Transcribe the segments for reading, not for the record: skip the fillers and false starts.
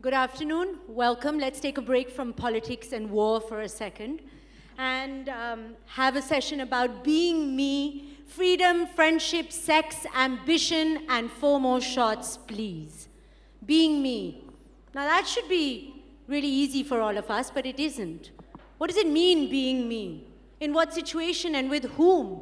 Good afternoon. Welcome. Let's take a break from politics and war for a second and have a session about being me, freedom, friendship, sex, ambition, and 4 more shots, please. Being me. Now that should be really easy for all of us, but it isn't. What does it mean, being me? In what situation and with whom?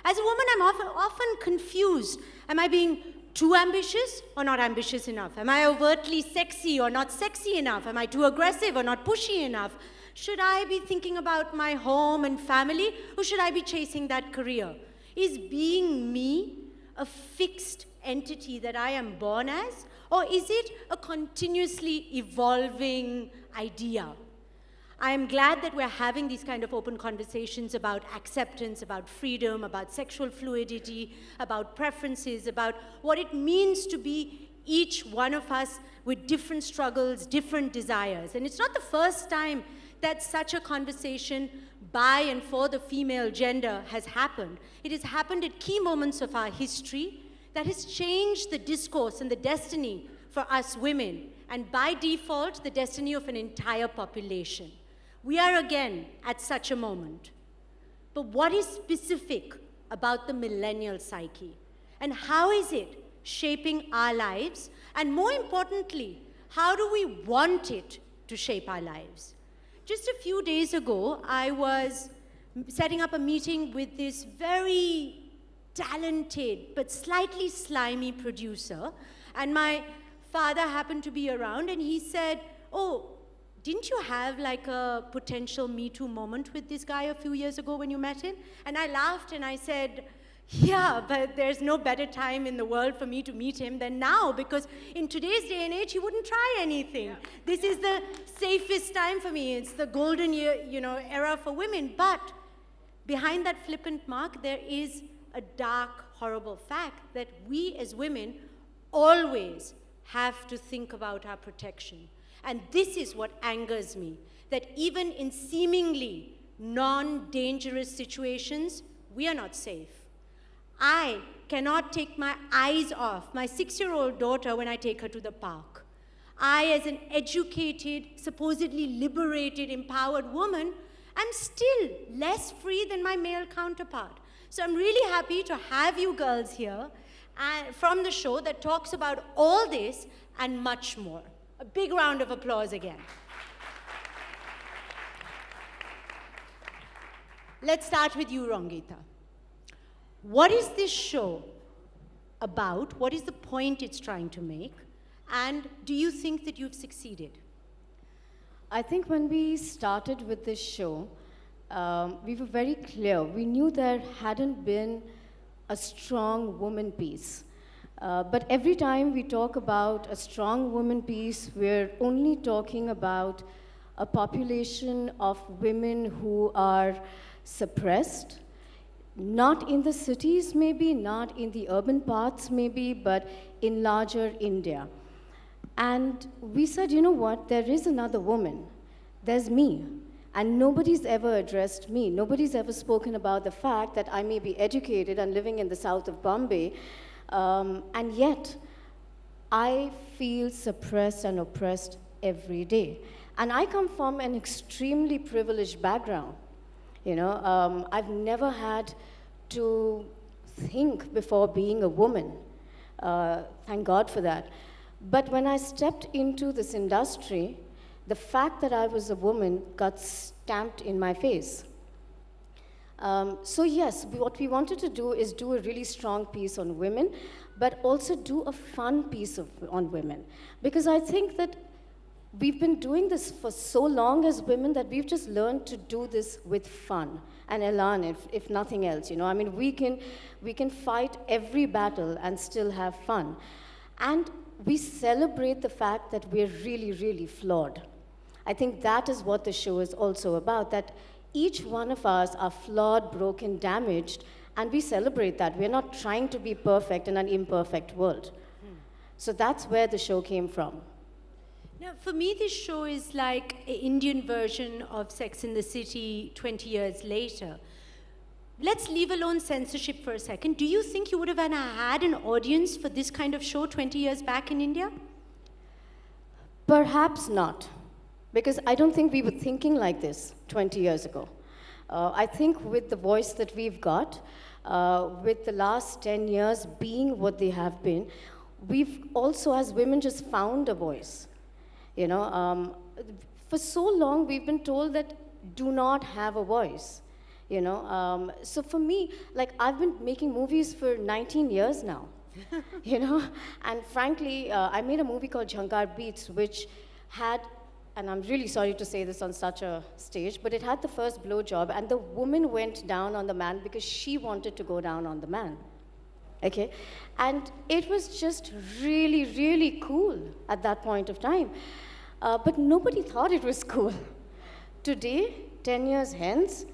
As a woman, I'm often confused. Am I being too ambitious or not ambitious enough? Am I overtly sexy or not sexy enough? Am I too aggressive or not pushy enough? Should I be thinking about my home and family, or should I be chasing that career? Is being me a fixed entity that I am born as, or is it a continuously evolving idea? I am glad that we're having these kind of open conversations about acceptance, about freedom, about sexual fluidity, about preferences, about what it means to be each one of us with different struggles, different desires. And it's not the first time that such a conversation by and for the female gender has happened. It has happened at key moments of our history that has changed the discourse and the destiny for us women, and by default, the destiny of an entire population. We are again at such a moment. But what is specific about the millennial psyche? And how is it shaping our lives? And more importantly, how do we want it to shape our lives? Just a few days ago, I was setting up a meeting with this very talented but slightly slimy producer. And my father happened to be around, and he said, "Oh, didn't you have like a potential Me Too moment with this guy a few years ago when you met him?" And I laughed and I said, "Yeah, but there's no better time in the world for me to meet him than now, because in today's day and age, he wouldn't try anything. Yeah. This is the safest time for me. It's the golden year, era for women." But behind that flippant mark, there is a dark, horrible fact that we as women always have to think about our protection. And this is what angers me, that even in seemingly non-dangerous situations, we are not safe. I cannot take my eyes off my 6-year-old daughter when I take her to the park. I, as an educated, supposedly liberated, empowered woman, am still less free than my male counterpart. So I'm really happy to have you girls here from the show that talks about all this and much more. A big round of applause again. Let's start with you, Rangita. What is this show about? What is the point it's trying to make? And do you think that you've succeeded? I think when we started with this show, we were very clear. We knew there hadn't been a strong woman piece. But every time we talk about a strong woman piece, we're only talking about a population of women who are suppressed, not in the cities maybe, not in the urban parts maybe, but in larger India. And we said, you know what, there is another woman. There's me. And nobody's ever addressed me. Nobody's ever spoken about the fact that I may be educated and living in the south of Bombay, and yet, I feel suppressed and oppressed every day. And I come from an extremely privileged background. I've never had to think before being a woman. Thank God for that. But when I stepped into this industry, the fact that I was a woman got stamped in my face. So yes, what we wanted to do is do a really strong piece on women, but also do a fun piece on women. Because I think that we've been doing this for so long as women that we've just learned to do this with fun and elan, if nothing else. I mean, we can fight every battle and still have fun. And we celebrate the fact that we're really, really flawed. I think that is what the show is also about, that each one of us are flawed, broken, damaged, and we celebrate that. We're not trying to be perfect in an imperfect world. So that's where the show came from. Now, for me, this show is like an Indian version of Sex and the City 20 years later. Let's leave alone censorship for a second. Do you think you would have had an audience for this kind of show 20 years back in India? Perhaps not, because I don't think we were thinking like this 20 years ago. I think with the voice that we've got, with the last 10 years being what they have been, we've also, as women, just found a voice. You know, for so long, we've been told that do not have a voice. You know, so for me, like, I've been making movies for 19 years now. You know, and frankly, I made a movie called Jhankar Beats, which had, and I'm really sorry to say this on such a stage, but it had the first blowjob, and the woman went down on the man because she wanted to go down on the man. Okay? And it was just really, really cool at that point of time. But nobody thought it was cool. Today, 10 years hence,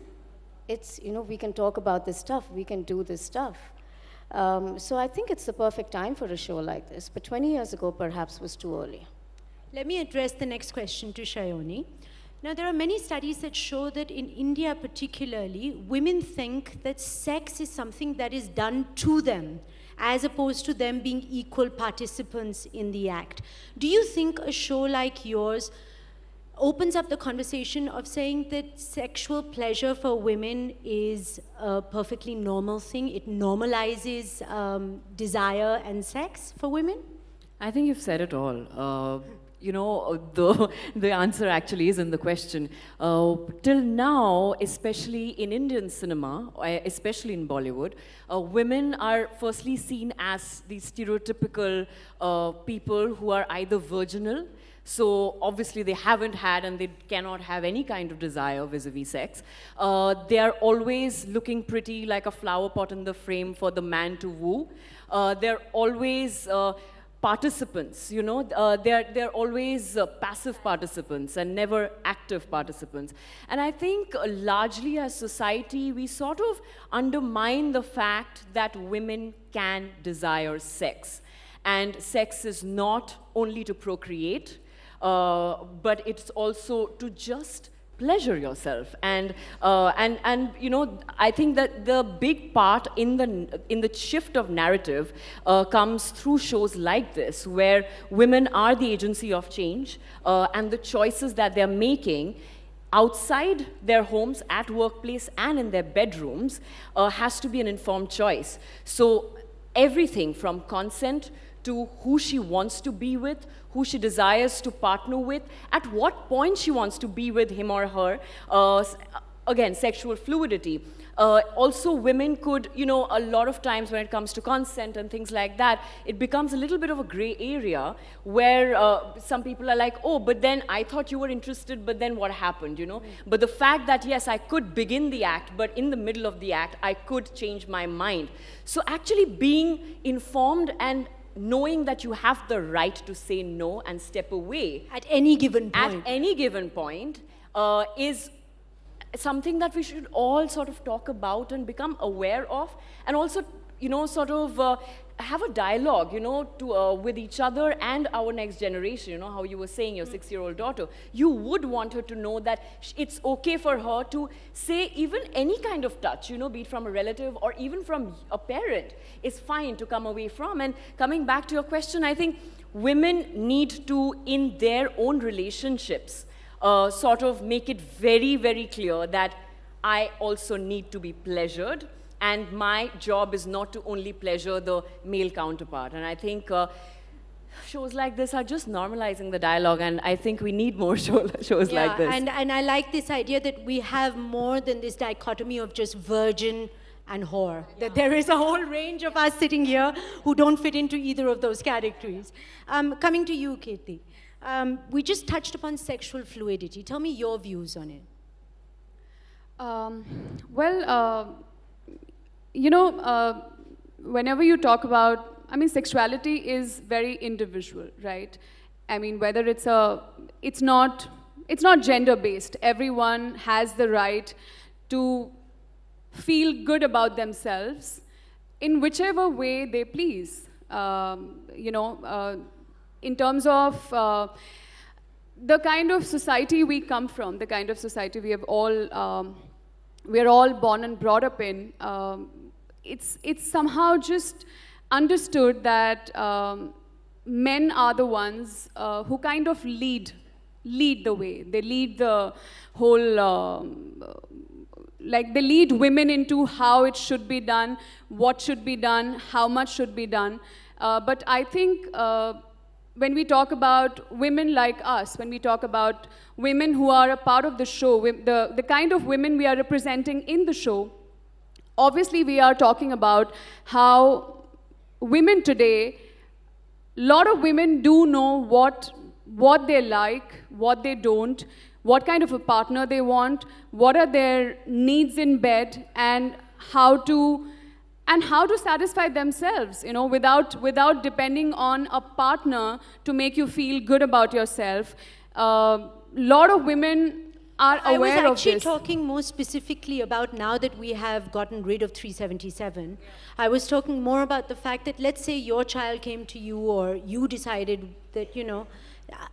it's, you know, we can talk about this stuff, we can do this stuff. So I think it's the perfect time for a show like this, but 20 years ago perhaps was too early. Let me address the next question to Sayani. Now, there are many studies that show that in India particularly, women think that sex is something that is done to them, as opposed to them being equal participants in the act. Do you think a show like yours opens up the conversation of saying that sexual pleasure for women is a perfectly normal thing? It normalizes desire and sex for women? I think you've said it all. You know, the answer actually is in the question. Till now, especially in Indian cinema, especially in Bollywood, women are firstly seen as the stereotypical people who are either virginal, so obviously they haven't had and they cannot have any kind of desire vis-a-vis sex. They are always looking pretty like a flower pot in the frame for the man to woo. They're always participants, you know, they're always passive participants and never active participants. And I think largely as society, we sort of undermine the fact that women can desire sex. And sex is not only to procreate, but it's also to just pleasure yourself. And you know, I think that the big part in the shift of narrative comes through shows like this, where women are the agency of change, and the choices that they're making outside their homes, at workplace, and in their bedrooms has to be an informed choice. So everything from consent to who she wants to be with, who she desires to partner with, at what point she wants to be with him or her. Again, sexual fluidity. Also, women could, you know, a lot of times when it comes to consent and things like that, it becomes a little bit of a gray area where some people are like, oh, but then I thought you were interested, but then what happened, you know? But the fact that, yes, I could begin the act, but in the middle of the act, I could change my mind. So actually being informed and knowing that you have the right to say no and step away at any given point is something that we should all sort of talk about and become aware of, and also, you know, sort of have a dialogue, you know, to, with each other and our next generation. You know, how you were saying your 6-year-old daughter, you would want her to know that it's okay for her to say even any kind of touch, you know, be it from a relative or even from a parent, is fine to come away from. And coming back to your question, I think women need to, in their own relationships, sort of make it very, very clear that I also need to be pleasured, and my job is not to only pleasure the male counterpart. And I think shows like this are just normalizing the dialogue, and I think we need more shows like this. And I like this idea that we have more than this dichotomy of just virgin and whore. Yeah. That there is a whole range of us sitting here who don't fit into either of those categories. Coming to you, Kirti. We just touched upon sexual fluidity. Tell me your views on it. You know, whenever you talk about, I mean, sexuality is very individual, right? I mean, whether it's not gender-based. Everyone has the right to feel good about themselves in whichever way they please. You know, in terms of the kind of society we come from, the kind of society we have all, we're all born and brought up in, it's somehow just understood that men are the ones who kind of lead the way. They lead the whole, like they lead women into how it should be done, what should be done, how much should be done. But I think when we talk about women like us, when we talk about women who are a part of the show, the kind of women we are representing in the show, obviously we are talking about how women today, a lot of women do know what they like, what they don't, what kind of a partner they want, what are their needs in bed, and how to satisfy themselves, you know, without depending on a partner to make you feel good about yourself. A lot of women are aware of this. I was actually talking more specifically about now that we have gotten rid of 377. I was talking more about the fact that, let's say your child came to you, or you decided that, you know,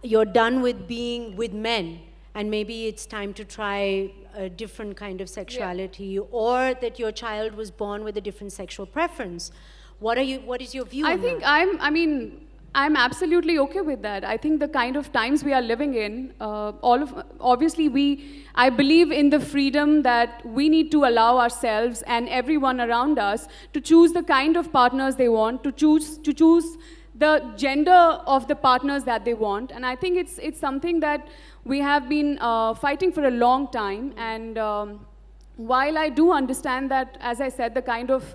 you're done with being with men, and maybe it's time to try a different kind of sexuality, or that your child was born with a different sexual preference. What is your view on that? I'm absolutely okay with that. I think the kind of times we are living in, obviously I believe in the freedom that we need to allow ourselves and everyone around us to choose the kind of partners they want, to choose the gender of the partners that they want. And I think it's something that we have been fighting for a long time. And while I do understand that, as I said, the kind of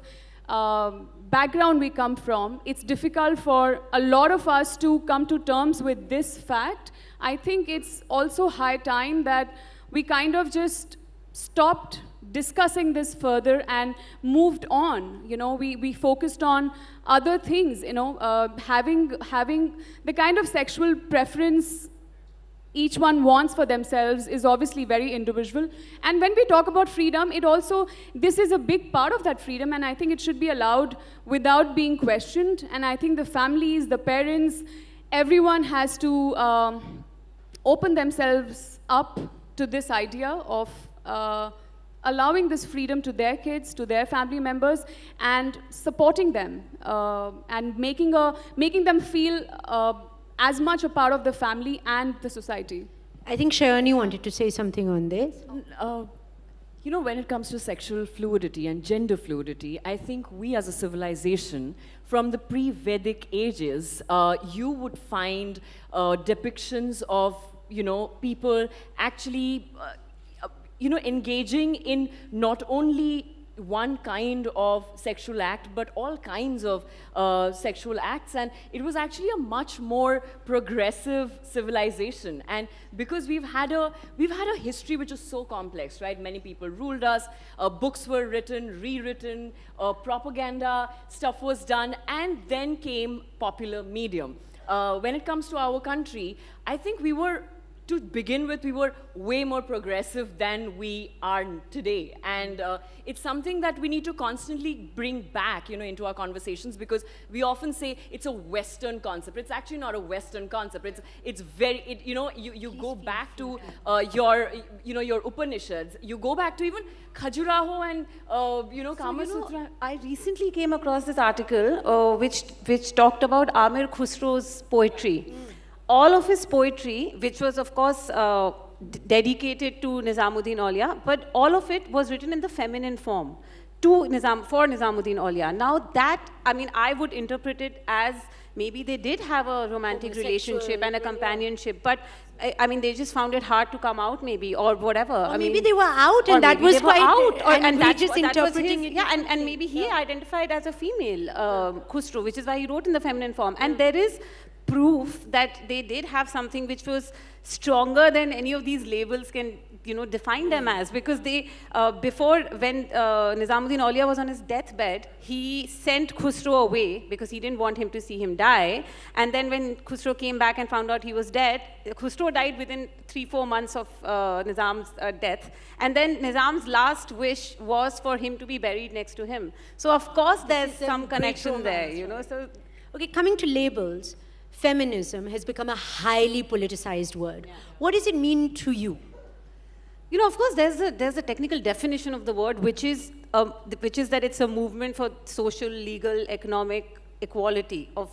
background we come from, it's difficult for a lot of us to come to terms with this fact. I think it's also high time that we kind of just stopped discussing this further and moved on. You know, we focused on other things, you know, having the kind of sexual preference each one wants for themselves is obviously very individual. And when we talk about freedom, this is a big part of that freedom, and I think it should be allowed without being questioned. And I think the families, the parents, everyone has to open themselves up to this idea of allowing this freedom to their kids, to their family members, and supporting them, and making them feel as much a part of the family and the society. I think Sayani wanted to say something on this. You know, when it comes to sexual fluidity and gender fluidity, I think we as a civilization, from the pre-Vedic ages, you would find depictions of, you know, people actually, you know, engaging in not only one kind of sexual act, but all kinds of sexual acts. And it was actually a much more progressive civilization. And because we've had a history which is so complex, right? Many people ruled us, books were written, rewritten, propaganda stuff was done, and then came popular medium. When it comes to our country, I think to begin with, we were way more progressive than we are today. And it's something that we need to constantly bring back, you know, into our conversations, because we often say it's a Western concept. It's actually not a Western concept. It's very, you know, you go back to your Upanishads. You go back to even Khajuraho and, you know, Kama Sutra. I recently came across this article which talked about Amir Khusro's poetry. All of his poetry, which was of course dedicated to Nizamuddin Aulia, but all of it was written in the feminine form for Nizamuddin Aulia. Now that, I mean, I would interpret it as maybe they did have a romantic relationship and a companionship, but I mean, they just found it hard to come out, maybe, or whatever. Or maybe they were out, and that was quite out, and that just interpreting it. Yeah, and maybe he identified as a female, Khusro, which is why he wrote in the feminine form. And there is proof that they did have something which was stronger than any of these labels can, you know, define them as. Because they, when Nizamuddin Aulia was on his deathbed, he sent Khusro away because he didn't want him to see him die. And then when Khusro came back and found out he was dead, Khusro died within 3-4 months of Nizam's death. And then Nizam's last wish was for him to be buried next to him. So of course there's some connection there, you know. So, okay, coming to labels, feminism has become a highly politicized word. Yeah. What does it mean to you? You know, of course, there's a technical definition of the word, which is that it's a movement for social, legal, economic equality of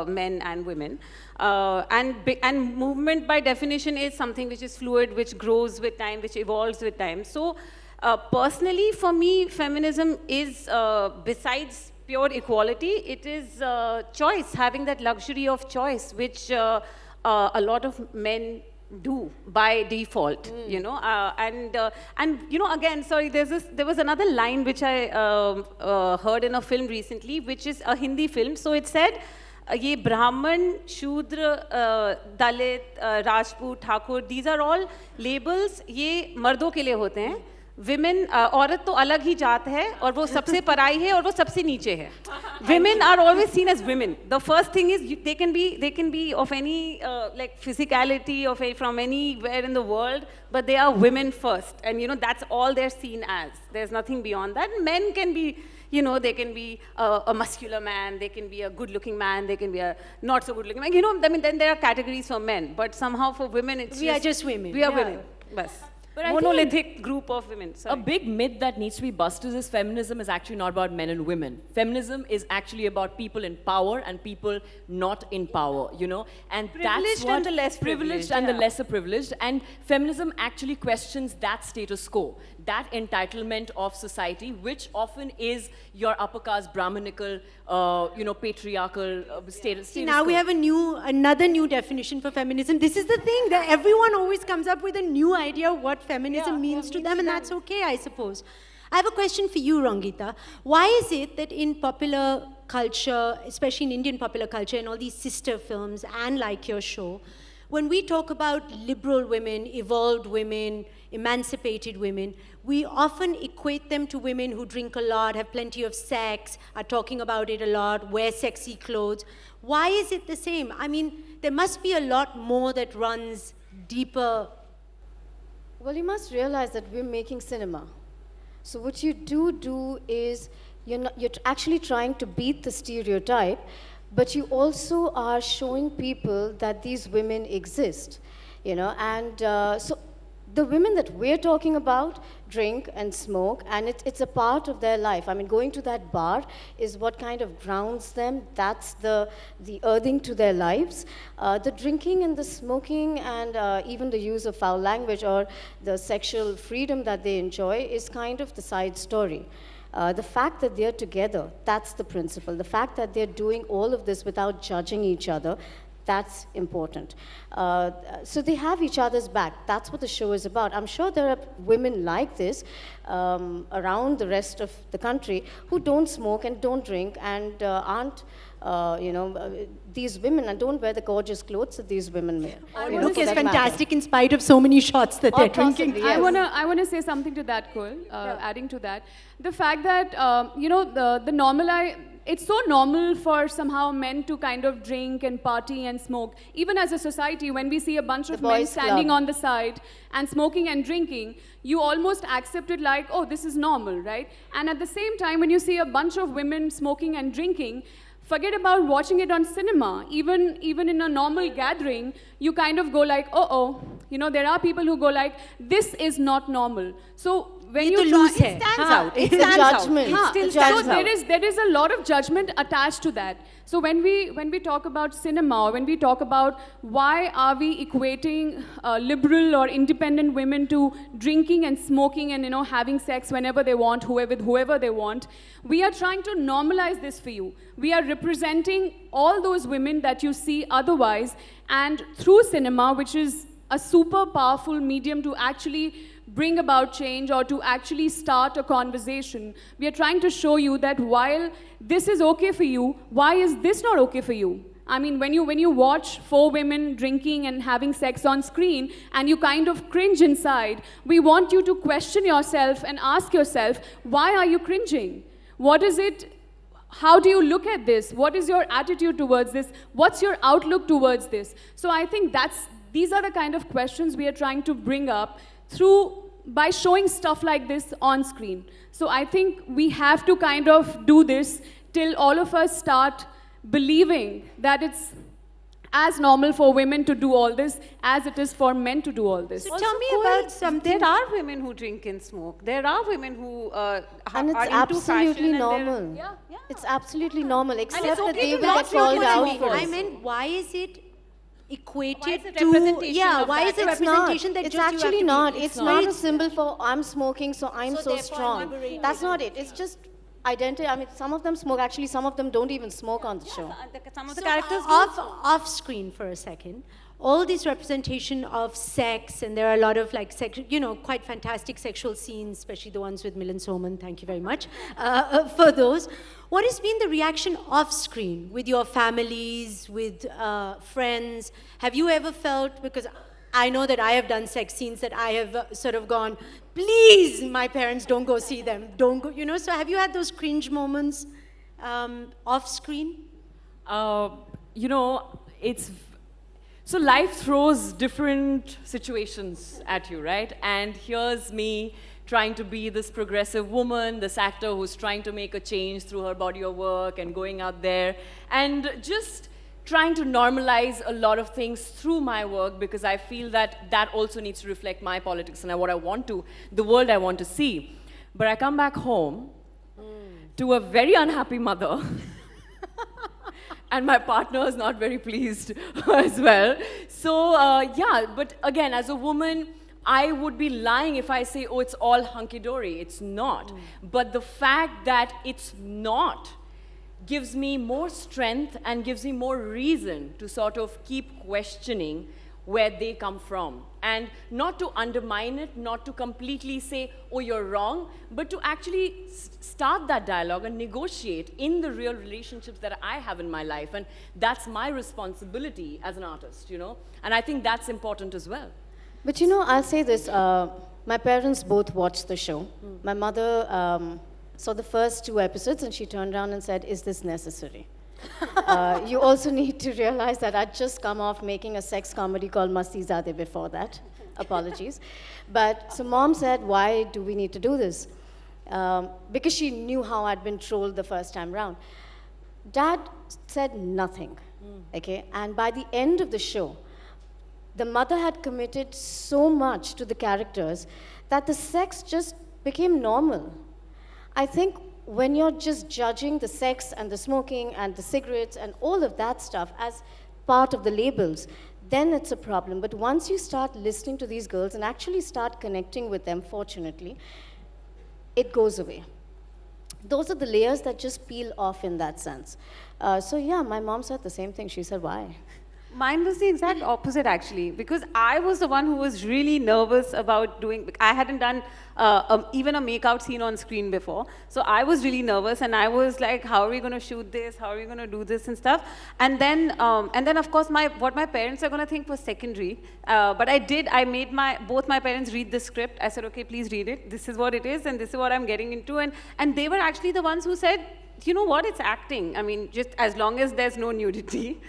men and women. And movement by definition is something which is fluid, which grows with time, which evolves with time. So personally, for me, feminism is, besides pure equality, it is choice, having that luxury of choice, which a lot of men do by default, you know, and you know, again, sorry, there was another line which I heard in a film recently, which is a Hindi film. So it said, "Ye Brahman, Shudra, Dalit, Rajput, Thakur, these are all labels. ये मर्दों के लिए होते हैं. Women, औरत तो अलग ही जात है और वो सबसे पराई है और वो सबसे नीचे है. Women are always seen as women. The first thing is they can be of any like physicality from anywhere in the world, but they are women first, and you know that's all they're seen as. There's nothing beyond that. Men can be, you know, they can be a muscular man, they can be a good-looking man, they can be a not so good-looking man. You know, I mean, then there are categories for men, but somehow for women, we are just women. We are women. Bas. But monolithic group of women. Sorry. A big myth that needs to be busted is feminism is actually not about men and women. Feminism is actually about people in power and people not in power, you know? And privileged that's what... and the less privileged. And the lesser privileged. And feminism actually questions that status quo, that entitlement of society, which often is your upper caste, Brahminical, you know, patriarchal status Now quo. we have another new definition for feminism. This is the thing, that everyone always comes up with a new idea of what feminism means to them, and that's okay, I suppose. I have a question for you, Rangita. Why is it that in popular culture, especially in Indian popular culture, and all these sister films, and like your show, when we talk about liberal women, evolved women, emancipated women, we often equate them to women who drink a lot, have plenty of sex, are talking about it a lot, wear sexy clothes. Why is it the same? I mean, there must be a lot more that runs deeper. Well, you must realize that we're making cinema. So what you do is you're actually trying to beat the stereotype, but you also are showing people that these women exist, you know, and so the women that we're talking about drink and smoke, and it's a part of their life. I mean, going to that bar is what kind of grounds them. That's the earthing to their lives. The drinking and the smoking and even the use of foul language or the sexual freedom that they enjoy is kind of the side story. The fact that they're together, that's the principle. The fact that they're doing all of this without judging each other, that's important. So they have each other's back. That's what the show is about. I'm sure there are women like this around the rest of the country who don't smoke and don't drink and aren't, you know, these women and don't wear the gorgeous clothes that these women wear. Our look is fantastic in spite of so many shots that they're drinking. Yes. I wanna say something to that, Koel, adding to that. The fact that, you know, it's so normal for somehow men to kind of drink and party and smoke. Even as a society, when we see a bunch of men standing on the side and smoking and drinking, you almost accept it like, oh, this is normal, right? And at the same time, when you see a bunch of women smoking and drinking, forget about watching it on cinema. Even in a normal gathering, you kind of go like, uh-oh. You know, there are people who go like, this is not normal. So when you try, it stands out. It's a judgment. It still stands out. There is a lot of judgment attached to that. So when we talk about cinema, or when we talk about why are we equating liberal or independent women to drinking and smoking and, you know, having sex whenever they want, with whoever they want, we are trying to normalize this for you. We are representing all those women that you see otherwise, and through cinema, which is a super powerful medium to actually bring about change or to actually start a conversation. We are trying to show you that while this is okay for you, why is this not okay for you? I mean, when you watch 4 women drinking and having sex on screen and you kind of cringe inside, we want you to question yourself and ask yourself, why are you cringing? What is it? How do you look at this? What is your attitude towards this? What's your outlook towards this? So I think these are the kind of questions we are trying to bring up by showing stuff like this on screen. So I think we have to kind of do this till all of us start believing that it's as normal for women to do all this as it is for men to do all this. So tell me about something. There are women who drink and smoke. There are women who And it's are into absolutely fashion and normal. yeah. It's absolutely normal, except it's that okay they to will not get drink called what I out mean. for I it. meant, why is it equated Why is it to... representation Yeah, of why that? is it It's representation not. that It's just you have actually to not. be... It's not a symbol for I'm smoking, so I'm So so therefore I'm strong. liberated. That's not it. It's just identity. I mean, some of them smoke. Actually, some of them don't even smoke on the show. Some of the So characters don't. off screen for a second, all this representation of sex, and there are a lot of like quite fantastic sexual scenes, especially the ones with Milan Soman. Thank you very much for those. What has been the reaction off screen with your families, with friends? Have you ever felt, because I know that I have done sex scenes that I have sort of gone, please, my parents, don't go see them, don't go, so have you had those cringe moments off screen? It's... So life throws different situations at you, right? And here's me trying to be this progressive woman, this actor who's trying to make a change through her body of work and going out there and just trying to normalize a lot of things through my work, because I feel that that also needs to reflect my politics and what I want to, the world I want to see. But I come back home to a very unhappy mother. And my partner is not very pleased as well. So, yeah, but again, as a woman, I would be lying if I say, oh, it's all hunky-dory. It's not. But the fact that it's not gives me more strength and gives me more reason to sort of keep questioning where they come from. And not to undermine it, not to completely say, oh, you're wrong, but to actually start that dialogue and negotiate in the real relationships that I have in my life. And that's my responsibility as an artist, And I think that's important as well. But I'll say this. My parents both watched the show. My mother saw the first 2 episodes and she turned around and said, is this necessary? You also need to realize that I'd just come off making a sex comedy called Masti Zade before that. Apologies. But so mom said, why do we need to do this? Because she knew how I'd been trolled the first time round. Dad said nothing, okay? And by the end of the show, the mother had committed so much to the characters that the sex just became normal. I think when you're just judging the sex and the smoking and the cigarettes and all of that stuff as part of the labels, then it's a problem. But once you start listening to these girls and actually start connecting with them, fortunately, it goes away. Those are the layers that just peel off in that sense. So yeah, my mom said the same thing. She said, why? Mine was the exact opposite, actually, because I was the one who was really nervous about doing... I hadn't done even a make-out scene on screen before. So I was really nervous, and I was like, how are we going to shoot this? How are we going to do this and stuff? And then of course, what my parents are going to think was secondary. But I made both my parents read the script. I said, okay, please read it. This is what it is, and this is what I'm getting into. And they were actually the ones who said, you know what, it's acting. I mean, just as long as there's no nudity,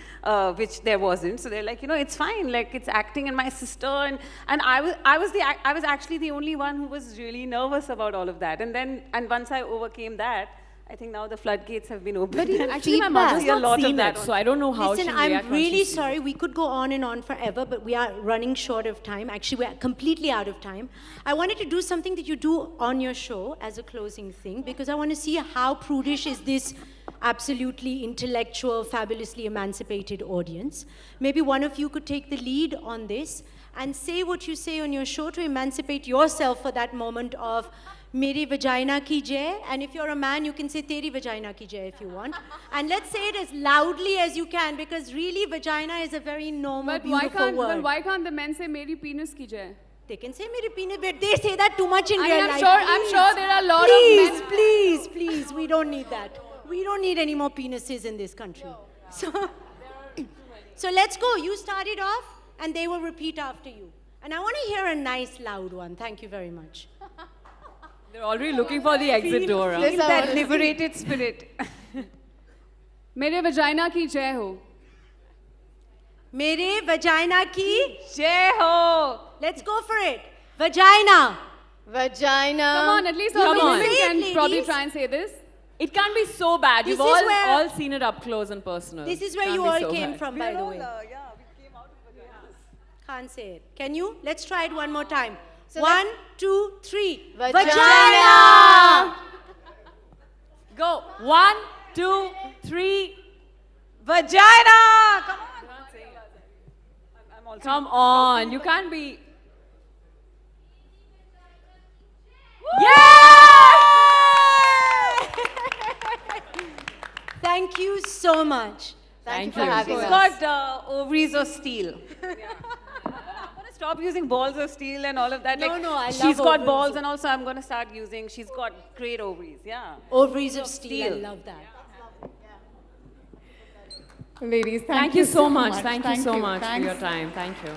which there wasn't. So they're like, it's fine, like it's acting. And my sister, and I was actually the only one who was really nervous about all of that. And once I overcame that, I think now the floodgates have been opened. But actually, my mother's not seen it, so I don't know how Listen, she'll react. I'm really sorry. We could go on and on forever, but we are running short of time. Actually, we're completely out of time. I wanted to do something that you do on your show as a closing thing, because I want to see how prudish is this absolutely intellectual, fabulously emancipated audience. Maybe one of you could take the lead on this and say what you say on your show to emancipate yourself for that moment of Meri vagina ki jai, and if you're a man, you can say Teri vagina ki jai if you want. And let's say it as loudly as you can, because really vagina is a very normal, beautiful word. But why can't the men say Meri penis ki jai? They can say Meri penis, but they say that too much in real life. I'm sure there are a lot of men. Please, we don't need that. We don't need any more penises in this country. So let's go. You start it off, and they will repeat after you. And I want to hear a nice, loud one. Thank you very much. They're already looking for the exit door. Feel that liberated spirit. Mere vagina ki jai ho. Mere vagina ki Jai ho. Let's go for it. Vagina. Vagina. Come on, at least Come all the on. women Say it, can probably ladies. try and say this. It can't be so bad. This You've is where- all seen it up close and personal. This is where Can't you be all so came bad. from, by the way. Yeah, we came out of the Can't say it. Can you? Let's try it one more time. So 1, 2, 3. Vagina! Go. 1, 2, 3. Vagina! Come on! I'm also Come on. You can't be. Thank you so much. Thank Thank you for you. having She's us. got ovaries of steel. I'm gonna stop using balls of steel and all of that. No, like, no, I love she's got ovaries. balls, and also I'm gonna start using. She's got great ovaries. Yeah. Ovaries of steel. I steel. love that. Ladies, Thank you so much. Thank you so much for your time. Thank you.